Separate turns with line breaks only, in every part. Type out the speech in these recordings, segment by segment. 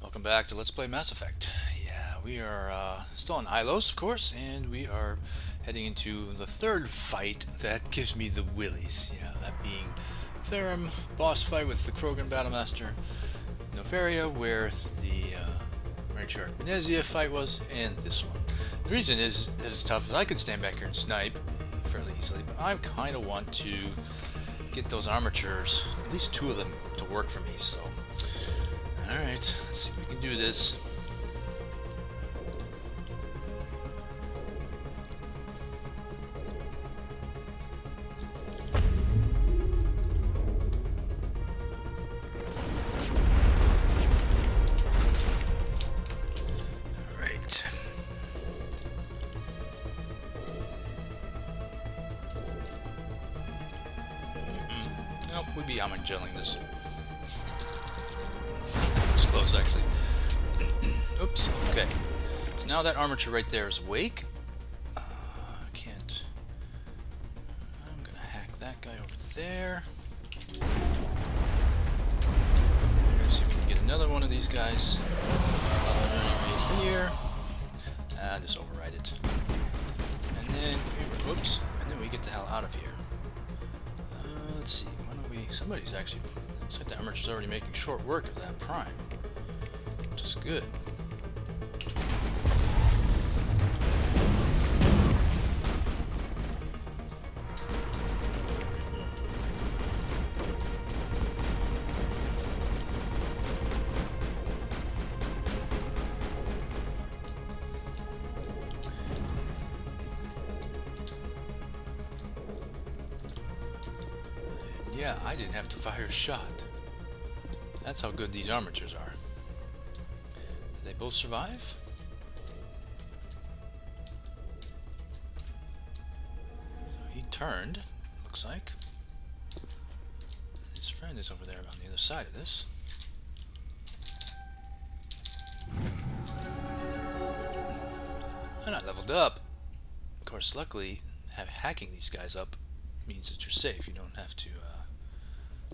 Welcome back to Let's Play Mass Effect. Yeah, we are still on Ilos, of course, and we are heading into the third fight that gives me the willies. Yeah, that being Therum, boss fight with the Krogan Battlemaster, Novaria, where the Matriarch Benezia fight was, and this one. The reason is that it's tough is I could stand back here and snipe fairly easily, but I kind of want to get those armatures, at least two of them, to work for me, so... Alright, let's see if we can do this. Alright. Nope, we'd be gelling this. It's close, actually. Oops. Okay. So now that armature right there is awake. Can't. I'm gonna hack that guy over there. Let's see if we can get another one of these guys. Right here. Just override it. And then, whoops. And then we get the hell out of here. Let's see. Why don't we? Somebody's actually. Looks like the armature's already making short work of that prime. Which is good. Yeah, I didn't have to fire a shot. That's how good these armatures are. Did they both survive? So he turned, looks like. His friend is over there on the other side of this. I'm not leveled up. Of course, luckily, hacking these guys up means that you're safe. You don't have to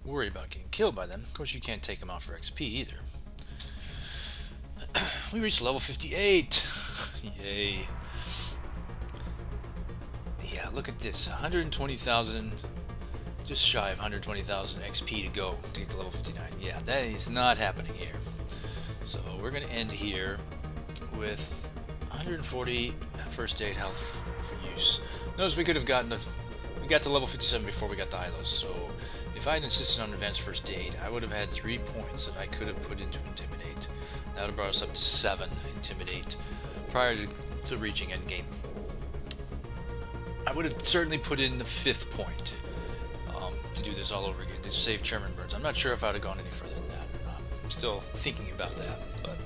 worry about getting killed by them. Of course, you can't take them out for XP either. We reached level 58. Yay. Yeah, look at this. 120,000, just shy of 120,000 XP to go to get to level 59. Yeah, that is not happening here. So we're going to end here with 140 first aid health for use. Notice we could have gotten we got to level 57 before we got to Ilos, so if I had insisted on advanced first aid, I would have had 3 points that I could have put into Intimidate. That would have brought us up to 7 Intimidate prior to reaching endgame. I would have certainly put in the 5th point to do this all over again, to save Chairman Burns. I'm not sure if I would have gone any further than that or not. I'm still thinking about that, but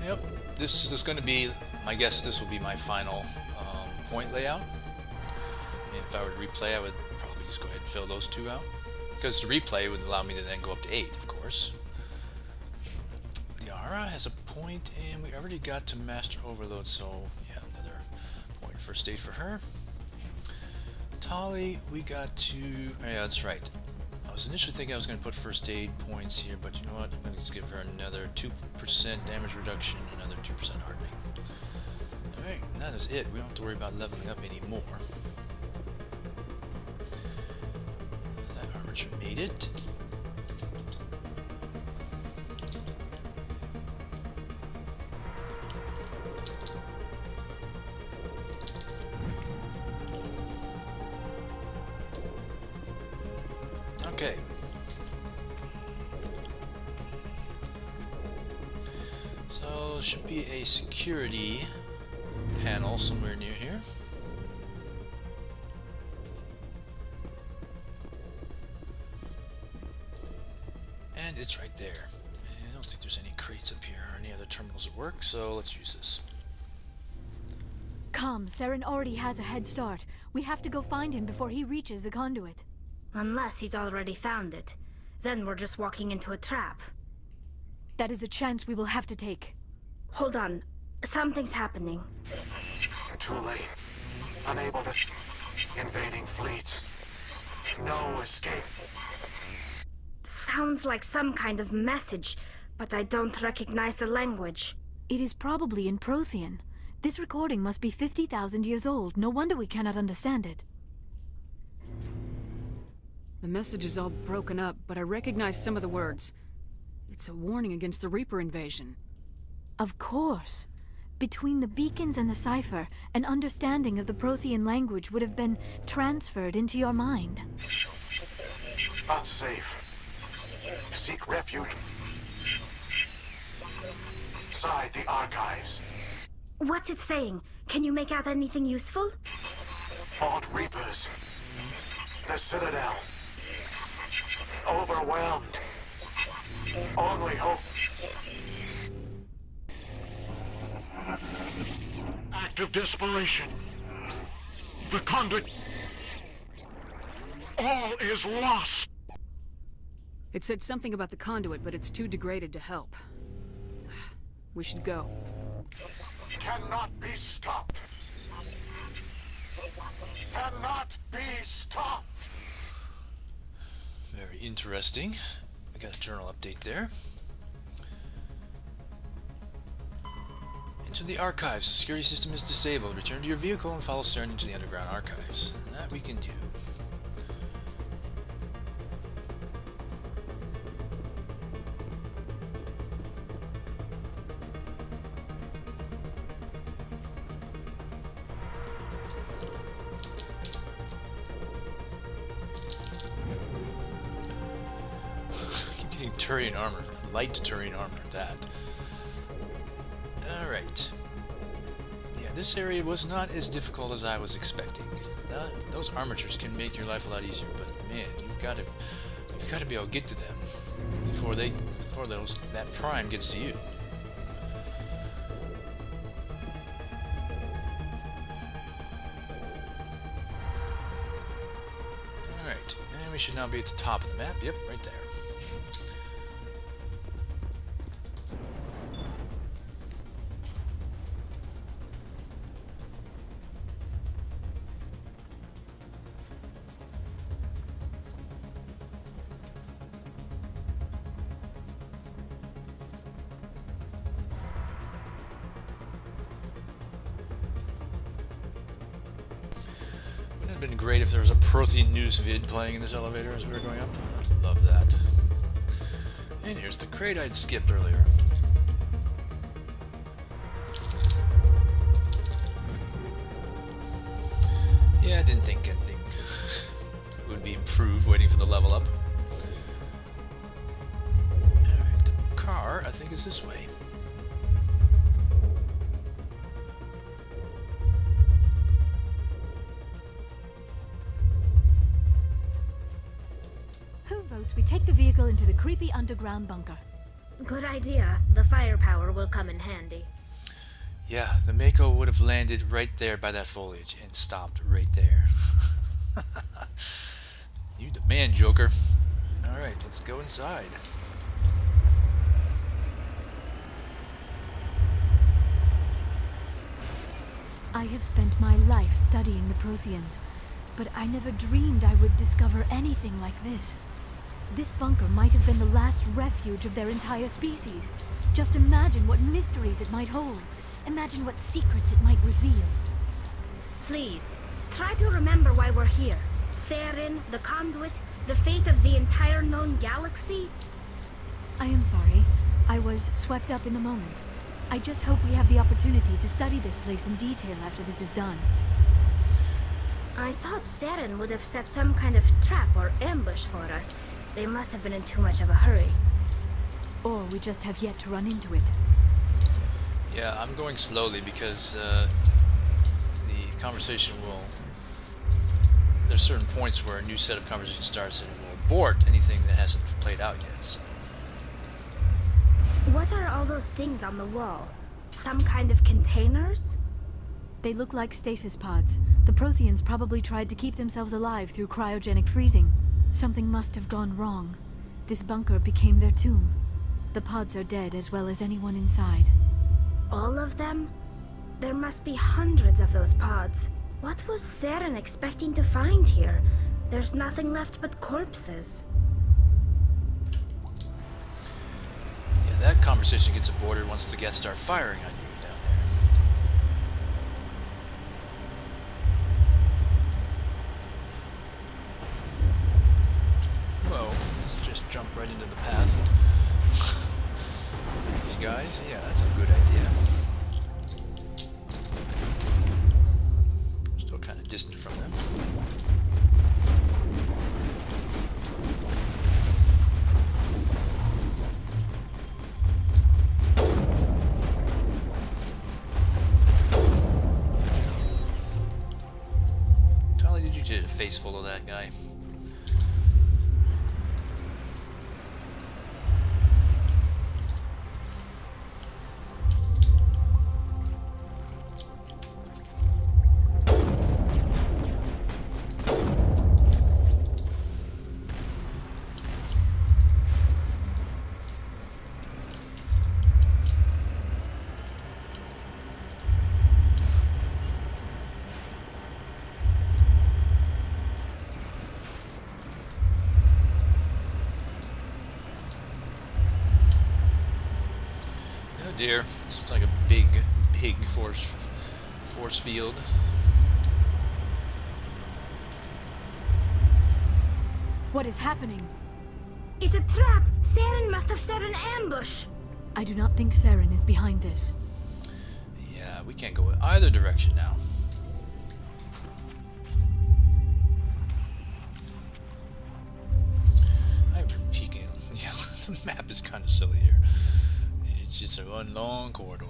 yep, this is going to be, I guess this will be my final point layout. If I were to replay, I would probably just go ahead and fill those 2 out. Because the replay would allow me to then go up to 8, of course. Liara has a point, and we already got to Master Overload, so yeah, another point first aid for her. Tali, we got to... Oh, yeah, that's right. I was initially thinking I was going to put first aid points here, but you know what? I'm going to just give her another 2% damage reduction, another 2% hardening. Alright, that is it. We don't have to worry about leveling up anymore. Made it. Okay. So should be a security panel somewhere near here. And it's right there. I don't think there's any crates up here or any other terminals at work, so let's use this.
Come, Saren already has a head start. We have to go find him before he reaches the conduit.
Unless he's already found it. Then we're just walking into a trap.
That is a chance we will have to take.
Hold on. Something's happening.
Too late. Unable to... Invading fleets. No escape.
Sounds like some kind of message, but I don't recognize the language.
It is probably in Prothean. This recording must be 50,000 years old. No wonder we cannot understand it.
The message is all broken up, but I recognize some of the words. It's a warning against the Reaper invasion.
Of course. Between the beacons and the cipher, an understanding of the Prothean language would have been transferred into your mind.
Unsafe. Seek refuge inside the archives.
What's it saying? Can you make out anything useful?
Fought Reapers. The Citadel. Overwhelmed. Only hope. Act of desperation. The Conduit. All is lost.
It said something about the Conduit, but it's too degraded to help. We should go.
Cannot be stopped. Cannot be stopped.
Very interesting. I got a journal update there. Into the archives. The security system is disabled. Return to your vehicle and follow Cern into the underground archives. That we can do. Turian armor, light Turian armor at that. Alright. Yeah, this area was not as difficult as I was expecting. Those armatures can make your life a lot easier, but man, you've got to be able to get to them before that prime gets to you. Alright, and we should now be at the top of the map. Yep, right there. Been great if there was a Prothean News vid playing in this elevator as we were going up. I'd love that. And here's the crate I'd skipped earlier. Yeah, I didn't think anything would be improved waiting for the level up. Alright, the car I think is this way.
We take the vehicle into the creepy underground bunker.
Good idea. The firepower will come in handy.
Yeah, the Mako would have landed right there by that foliage and stopped right there. You the man, Joker. Alright, let's go inside.
I have spent my life studying the Protheans, but I never dreamed I would discover anything like this. This bunker might have been the last refuge of their entire species. Just imagine what mysteries it might hold. Imagine what secrets it might reveal.
Please, try to remember why we're here. Saren, the Conduit, the fate of the entire known galaxy.
I am sorry. I was swept up in the moment. I just hope we have the opportunity to study this place in detail after this is done.
I thought Saren would have set some kind of trap or ambush for us. They must have been in too much of a hurry.
Or we just have yet to run into it.
Yeah, I'm going slowly because the conversation will... There's certain points where a new set of conversation starts and it will abort anything that hasn't played out yet, so...
What are all those things on the wall? Some kind of containers?
They look like stasis pods. The Protheans probably tried to keep themselves alive through cryogenic freezing. Something must have gone wrong. This bunker became their tomb. The pods are dead as well as anyone inside.
All of them? There must be hundreds of those pods. What was Saren expecting to find here? There's nothing left but corpses.
Yeah, conversation gets aborted once the guests start firing on you down there. Whoa, let's just jump right into the path. These guys? Yeah, that's a good idea. Still kind of distant from them. Tolly, did you get a face full of that guy? Oh dear, it's like a big force field.
What is happening?
It's a trap! Saren must have set an ambush!
I do not think Saren is behind this.
Yeah, we can't go in either direction now. Yeah, the map is kind of silly here. It's just a one long corridor.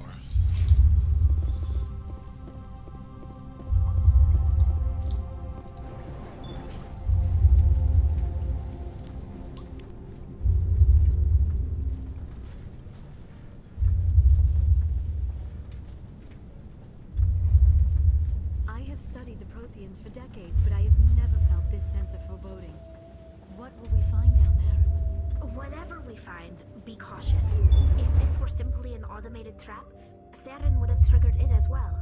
I have studied the Protheans for decades, but I have never felt this sense of foreboding. What will we find down there?
Whatever we find, be cautious. If this were simply an automated trap, Saren would have triggered it as well.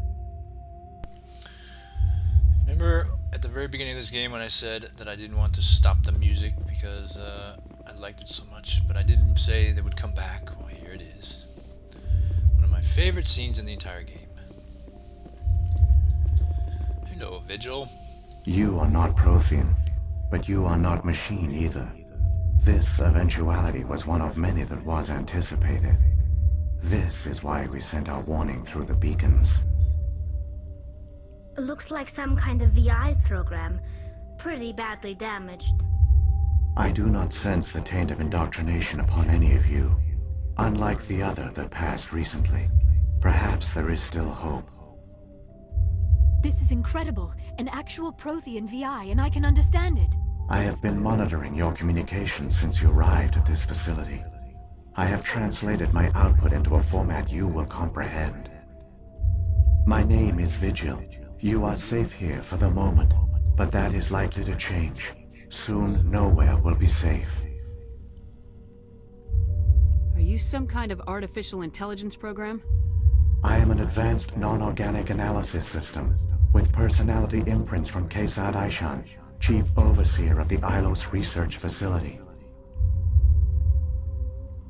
Remember at the very beginning of this game when I said that I didn't want to stop the music because I liked it so much, but I didn't say they would come back. Well, here it is. One of my favorite scenes in the entire game. Hello, Vigil.
You are not Prothean, but you are not machine either. This eventuality was one of many that was anticipated. This is why we sent our warning through the beacons.
Looks like some kind of VI program. Pretty badly damaged.
I do not sense the taint of indoctrination upon any of you, unlike the other that passed recently. Perhaps there is still hope.
This is incredible. An actual Prothean VI, and I can understand it.
I have been monitoring your communications since you arrived at this facility. I have translated my output into a format you will comprehend. My name is Vigil. You are safe here for the moment, but that is likely to change. Soon, nowhere will be safe.
Are you some kind of artificial intelligence program?
I am an advanced non-organic analysis system, with personality imprints from Kesad Aishan, Chief Overseer of the Ilos Research Facility.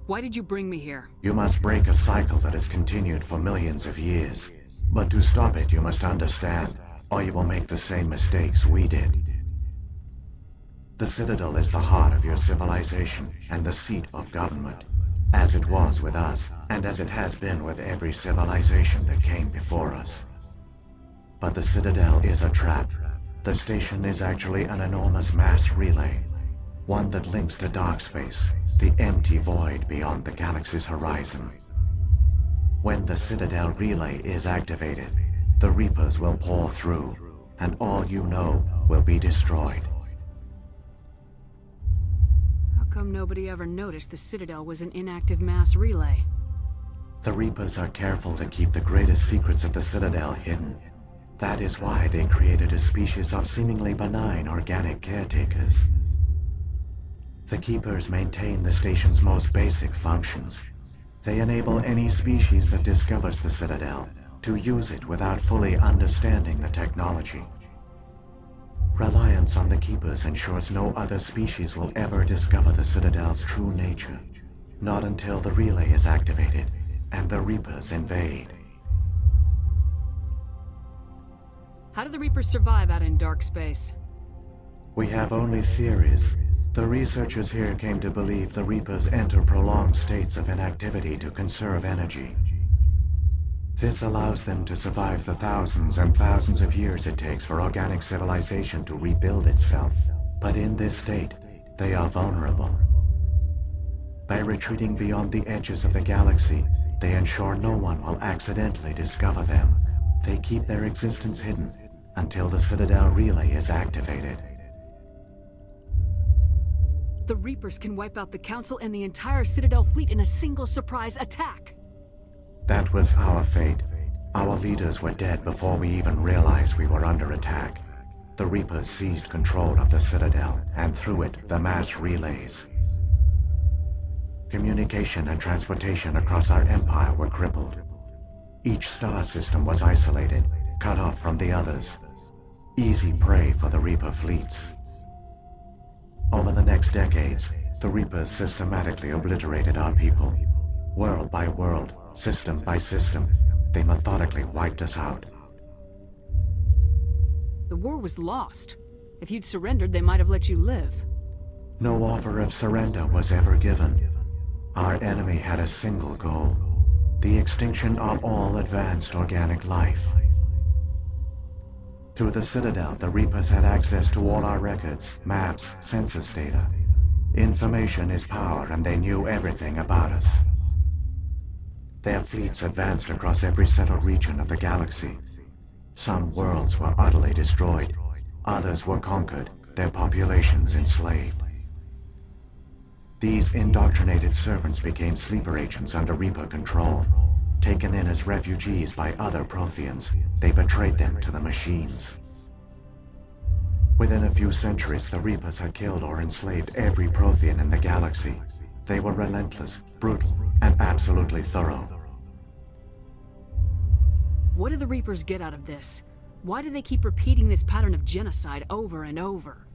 Why did you bring me here?
You must break a cycle that has continued for millions of years. But to stop it, you must understand, or you will make the same mistakes we did. The Citadel is the heart of your civilization and the seat of government, as it was with us, and as it has been with every civilization that came before us. But the Citadel is a trap. The station is actually an enormous mass relay, one that links to dark space, the empty void beyond the galaxy's horizon. When the Citadel relay is activated, the Reapers will pour through, and all you know will be destroyed.
How come nobody ever noticed the Citadel was an inactive mass relay?
The Reapers are careful to keep the greatest secrets of the Citadel hidden. That is why they created a species of seemingly benign organic caretakers. The Keepers maintain the station's most basic functions. They enable any species that discovers the Citadel to use it without fully understanding the technology. Reliance on the Keepers ensures no other species will ever discover the Citadel's true nature. Not until the relay is activated and the Reapers invade.
How do the Reapers survive out in dark space?
We have only theories. The researchers here came to believe the Reapers enter prolonged states of inactivity to conserve energy. This allows them to survive the thousands and thousands of years it takes for organic civilization to rebuild itself. But in this state, they are vulnerable. By retreating beyond the edges of the galaxy, they ensure no one will accidentally discover them. They keep their existence hidden until the Citadel relay is activated.
The Reapers can wipe out the Council and the entire Citadel fleet in a single surprise attack.
That was our fate. Our leaders were dead before we even realized we were under attack. The Reapers seized control of the Citadel, and through it, the mass relays. Communication and transportation across our empire were crippled. Each star system was isolated, cut off from the others. Easy prey for the Reaper fleets. Over the next decades, the Reapers systematically obliterated our people. World by world, system by system, they methodically wiped us out.
The war was lost. If you'd surrendered, they might have let you live.
No offer of surrender was ever given. Our enemy had a single goal: the extinction of all advanced organic life. Through the Citadel, the Reapers had access to all our records, maps, census data. Information is power, and they knew everything about us. Their fleets advanced across every settled region of the galaxy. Some worlds were utterly destroyed. Others were conquered, their populations enslaved. These indoctrinated servants became sleeper agents under Reaper control. Taken in as refugees by other Protheans, they betrayed them to the machines. Within a few centuries, the Reapers had killed or enslaved every Prothean in the galaxy. They were relentless, brutal, and absolutely thorough.
What do the Reapers get out of this? Why do they keep repeating this pattern of genocide over and over?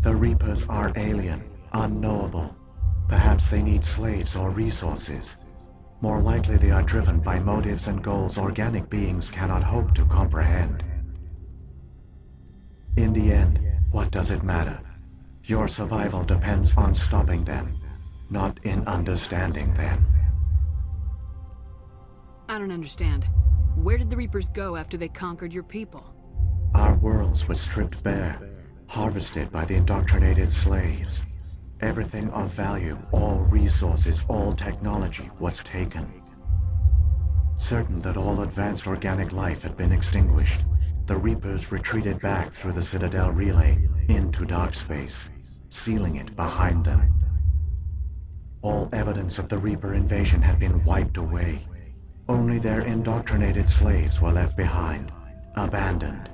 The Reapers are alien, unknowable. Perhaps they need slaves or resources. More likely they are driven by motives and goals organic beings cannot hope to comprehend. In the end, what does it matter? Your survival depends on stopping them, not in understanding them.
I don't understand. Where did the Reapers go after they conquered your people?
Our worlds were stripped bare, harvested by the indoctrinated slaves. Everything of value, all resources, all technology was taken. Certain that all advanced organic life had been extinguished, the Reapers retreated back through the Citadel relay into dark space, sealing it behind them. All evidence of the Reaper invasion had been wiped away. Only their indoctrinated slaves were left behind, abandoned.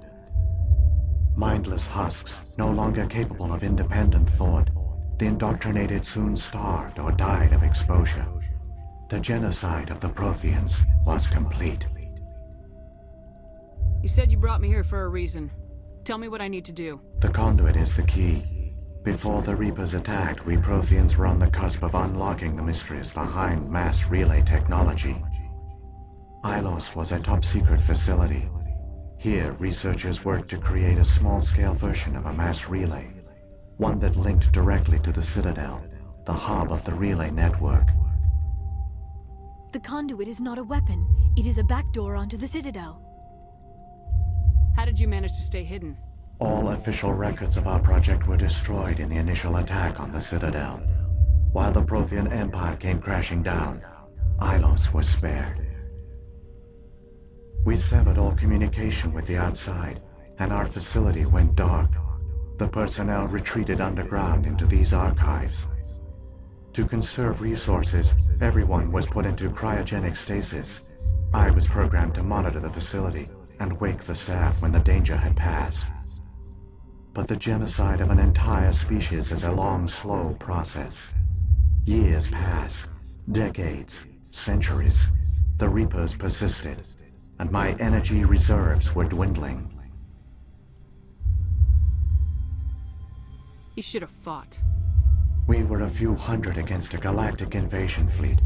Mindless husks, no longer capable of independent thought, the indoctrinated soon starved or died of exposure. The genocide of the Protheans was complete.
You said you brought me here for a reason. Tell me what I need to do.
The Conduit is the key. Before the Reapers attacked, we Protheans were on the cusp of unlocking the mysteries behind mass relay technology. Ilos was a top-secret facility. Here, researchers worked to create a small-scale version of a mass relay, one that linked directly to the Citadel, the hub of the relay network.
The Conduit is not a weapon. It is a backdoor onto the Citadel.
How did you manage to stay hidden?
All official records of our project were destroyed in the initial attack on the Citadel. While the Prothean Empire came crashing down, Ilos was spared. We severed all communication with the outside, and our facility went dark. The personnel retreated underground into these archives. To conserve resources, everyone was put into cryogenic stasis. I was programmed to monitor the facility and wake the staff when the danger had passed. But the genocide of an entire species is a long, slow process. Years passed, decades, centuries. The Reapers persisted, and my energy reserves were dwindling.
You should have fought.
We were a few hundred against a galactic invasion fleet.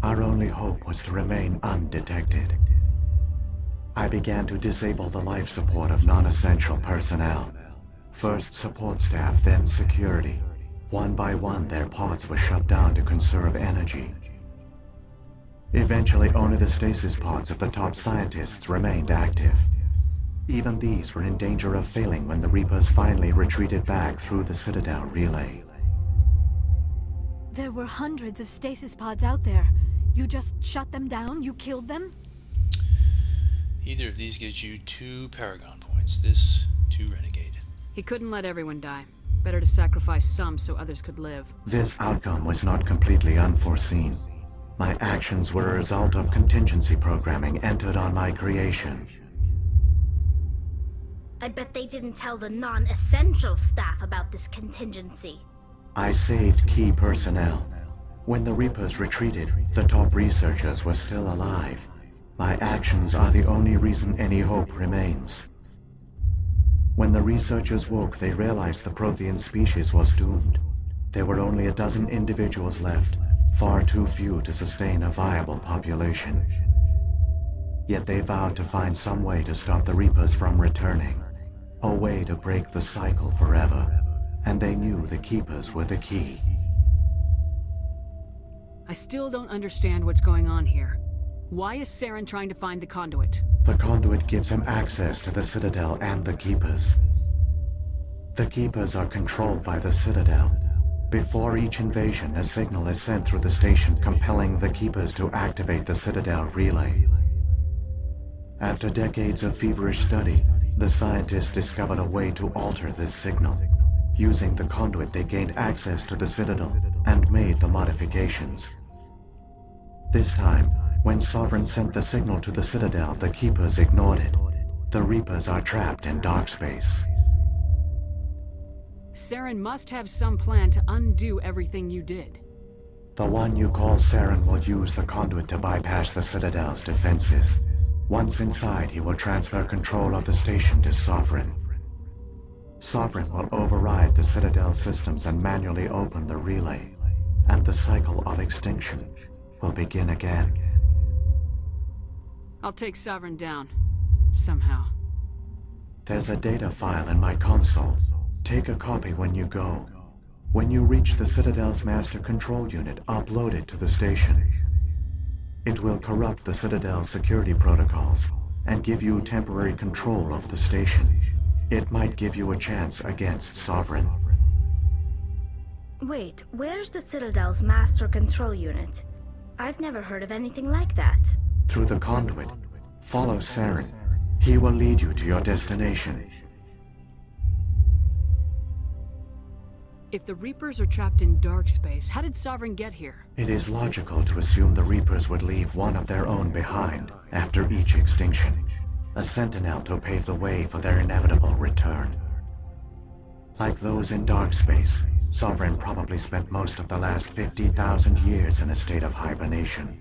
Our only hope was to remain undetected. I began to disable the life support of non-essential personnel. First support staff, then security. One by one, their pods were shut down to conserve energy. Eventually, only the stasis pods of the top scientists remained active. Even these were in danger of failing when the Reapers finally retreated back through the Citadel relay.
There were hundreds of stasis pods out there. You just shut them down? You killed them?
Either of these gets you 2 Paragon points. This, 2 Renegade.
He couldn't let everyone die. Better to sacrifice some so others could live.
This outcome was not completely unforeseen. My actions were a result of contingency programming entered on my creation.
I bet they didn't tell the non-essential staff about this contingency.
I saved key personnel. When the Reapers retreated, the top researchers were still alive. My actions are the only reason any hope remains. When the researchers woke, they realized the Prothean species was doomed. There were only a dozen individuals left, far too few to sustain a viable population. Yet they vowed to find some way to stop the Reapers from returning. A way to break the cycle forever. And they knew the Keepers were the key.
I still don't understand what's going on here. Why is Saren trying to find the Conduit?
The Conduit gives him access to the Citadel and the Keepers. The Keepers are controlled by the Citadel. Before each invasion, a signal is sent through the station compelling the Keepers to activate the Citadel relay. After decades of feverish study, the scientists discovered a way to alter this signal. Using the Conduit, they gained access to the Citadel and made the modifications. This time, when Sovereign sent the signal to the Citadel, the Keepers ignored it. The Reapers are trapped in dark space.
Saren must have some plan to undo everything you did.
The one you call Saren will use the Conduit to bypass the Citadel's defenses. Once inside, he will transfer control of the station to Sovereign. Sovereign will override the Citadel systems and manually open the relay, and the cycle of extinction will begin again.
I'll take Sovereign down. Somehow.
There's a data file in my console. Take a copy when you go. When you reach the Citadel's master control unit, upload it to the station. It will corrupt the Citadel's security protocols and give you temporary control of the station. It might give you a chance against Sovereign.
Wait, where's the Citadel's master control unit? I've never heard of anything like that.
Through the Conduit, follow Saren. He will lead you to your destination.
If the Reapers are trapped in dark space, how did Sovereign get here?
It is logical to assume the Reapers would leave one of their own behind after each extinction. A sentinel to pave the way for their inevitable return. Like those in dark space, Sovereign probably spent most of the last 50,000 years in a state of hibernation.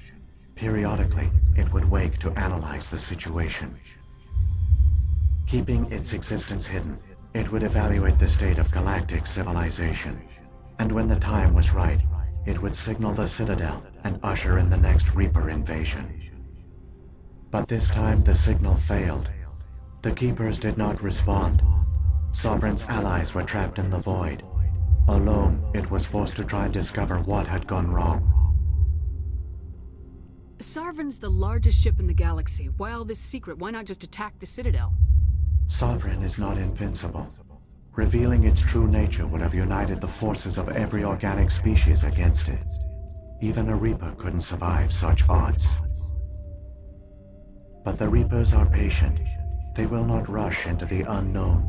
Periodically, it would wake to analyze the situation. Keeping its existence hidden, it would evaluate the state of galactic civilization. And when the time was right, it would signal the Citadel and usher in the next Reaper invasion. But this time the signal failed. The Keepers did not respond. Sovereign's allies were trapped in the void. Alone, it was forced to try and discover what had gone wrong.
Sovereign's the largest ship in the galaxy. Why all this secret? Why not just attack the Citadel?
Sovereign is not invincible. Revealing its true nature would have united the forces of every organic species against it. Even a Reaper couldn't survive such odds. But the Reapers are patient. They will not rush into the unknown.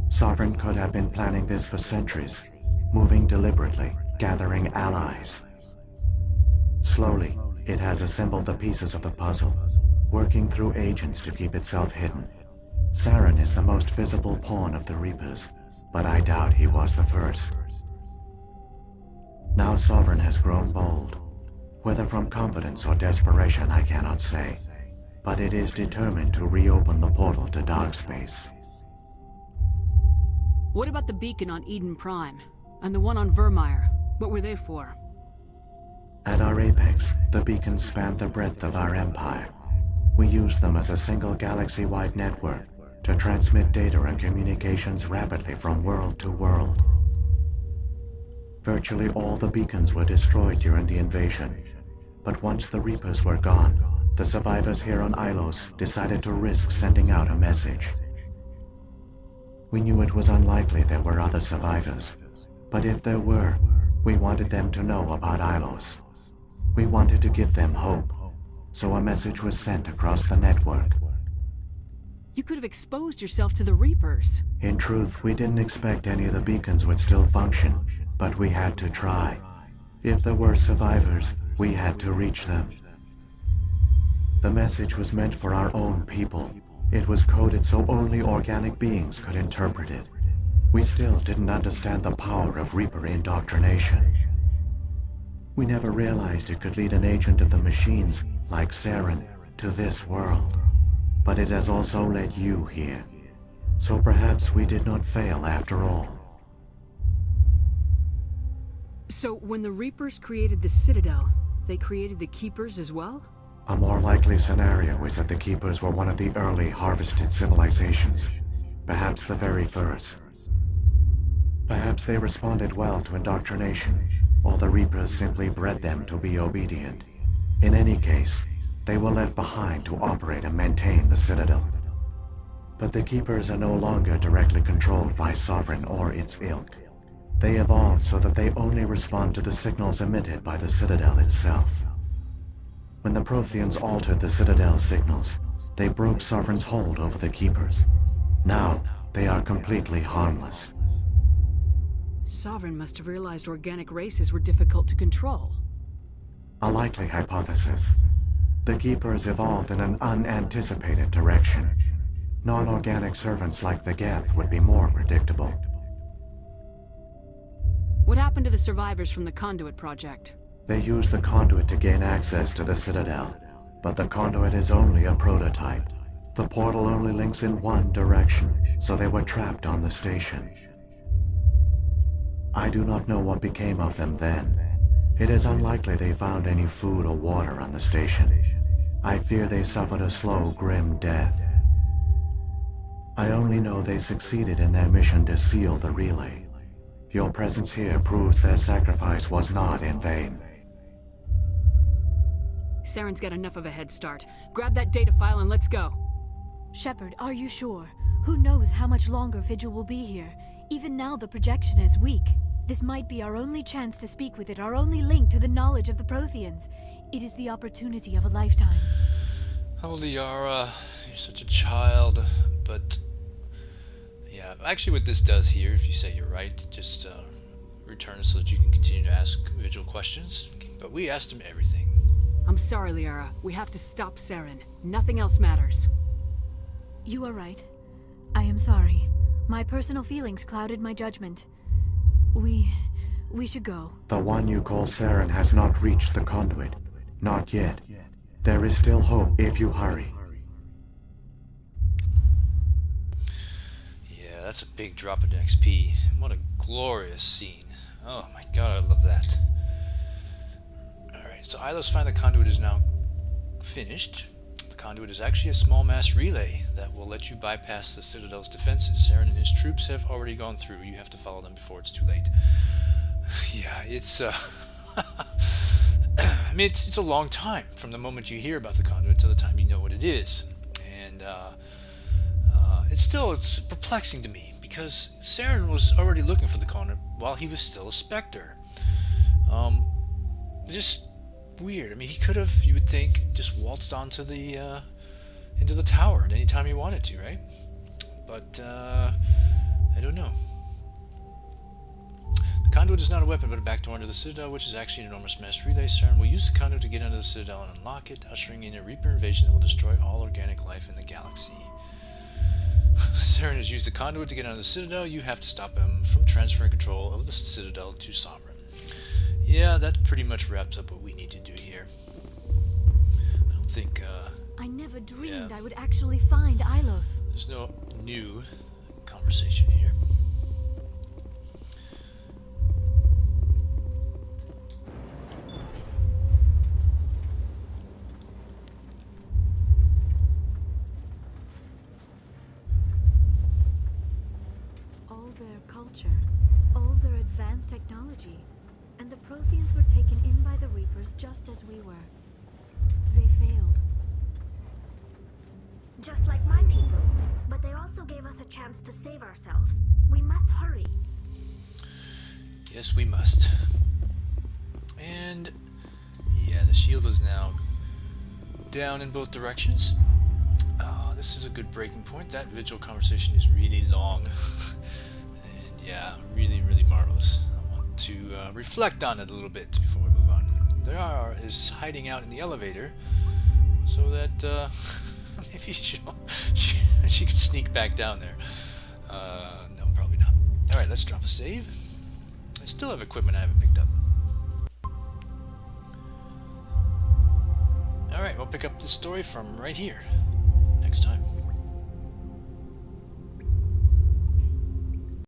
Sovereign could have been planning this for centuries, moving deliberately, gathering allies. Slowly, it has assembled the pieces of the puzzle, working through agents to keep itself hidden. Saren is the most visible pawn of the Reapers, but I doubt he was the first. Now Sovereign has grown bold. Whether from confidence or desperation, I cannot say. But it is determined to reopen the portal to dark space.
What about the beacon on Eden Prime? And the one on Vermeer? What were they for?
At our apex, the beacons spanned the breadth of our empire. We used them as a single galaxy-wide network to transmit data and communications rapidly from world to world. Virtually all the beacons were destroyed during the invasion, but once the Reapers were gone, the survivors here on Ilos decided to risk sending out a message. We knew it was unlikely there were other survivors, but if there were, we wanted them to know about Ilos. We wanted to give them hope, so a message was sent across the network.
You could have exposed yourself to the Reapers.
In truth, we didn't expect any of the beacons would still function, but we had to try. If there were survivors, we had to reach them. The message was meant for our own people. It was coded so only organic beings could interpret it. We still didn't understand the power of Reaper indoctrination. We never realized it could lead an agent of the machines, like Saren, to this world. But it has also led you here. So perhaps we did not fail after all.
So when the Reapers created the Citadel, they created the Keepers as well?
A more likely scenario is that the Keepers were one of the early harvested civilizations. Perhaps the very first. Perhaps they responded well to indoctrination, or the Reapers simply bred them to be obedient. In any case, they were left behind to operate and maintain the Citadel. But the Keepers are no longer directly controlled by Sovereign or its ilk. They evolved so that they only respond to the signals emitted by the Citadel itself. When the Protheans altered the Citadel's signals, they broke Sovereign's hold over the Keepers. Now, they are completely harmless.
Sovereign must have realized organic races were difficult to control.
A likely hypothesis. The Keepers evolved in an unanticipated direction. Non-organic servants like the Geth would be more predictable.
What happened to the survivors from the Conduit project?
They used the Conduit to gain access to the Citadel, but the Conduit is only a prototype. The portal only links in one direction, so they were trapped on the station. I do not know what became of them then. It is unlikely they found any food or water on the station. I fear they suffered a slow, grim death. I only know they succeeded in their mission to seal the relay. Your presence here proves their sacrifice was not in vain.
Saren's got enough of a head start. Grab that data file and let's go.
Shepard, are you sure? Who knows how much longer Vigil will be here? Even now the projection is weak. This might be our only chance to speak with it, our only link to the knowledge of the Protheans. It is the opportunity of a lifetime.
Oh, Liara, you're such a child, but... yeah, actually what this does here, if you say you're right, just return it so that you can continue to ask Vigil questions. But we asked him everything.
I'm sorry, Liara. We have to stop Saren. Nothing else matters.
You are right. I am sorry. My personal feelings clouded my judgment. We should go.
The one you call Saren has not reached the Conduit. Not yet. There is still hope if you hurry.
Yeah, that's a big drop in XP. What a glorious scene. Oh my god, I love that. Alright, so Ilos find the Conduit is now finished. The Conduit is actually a small mass relay that will let you bypass the Citadel's defenses. Saren and his troops have already gone through. You have to follow them before it's too late. Yeah, it's I mean, it's a long time from the moment you hear about the Conduit to the time you know what it is. And it's perplexing to me because Saren was already looking for the Conduit while he was still a Spectre. Just weird. I mean, he could have, you would think, just waltzed onto the into the tower at any time he wanted to, right? But I don't know. The Conduit is not a weapon, but a backdoor into the Citadel, which is actually an enormous mass relay. Saren will use the Conduit to get into the Citadel and unlock it, ushering in a Reaper invasion that will destroy all organic life in the galaxy. Saren has used the Conduit to get into the Citadel. You have to stop him from transferring control of the Citadel to Sovereign. Yeah, that pretty much wraps up what we need to do here. I don't think,
I never dreamed
yeah.
I would actually find Ilos.
There's no new conversation here.
culture, all their advanced technology, and the Protheans were taken in by the Reapers just as we were. They failed.
Just like my people. But they also gave us a chance to save ourselves. We must hurry.
Yes, we must. And yeah, the shield is now down in both directions. This is a good breaking point. That Vigil conversation is really long. And yeah, really, really marvelous. I want to reflect on it a little bit before we move on. There is hiding out in the elevator so that maybe she could sneak back down there. No, probably not. Alright, let's drop a save. I still have equipment I haven't picked up. Alright, we'll pick up the story from right here next time.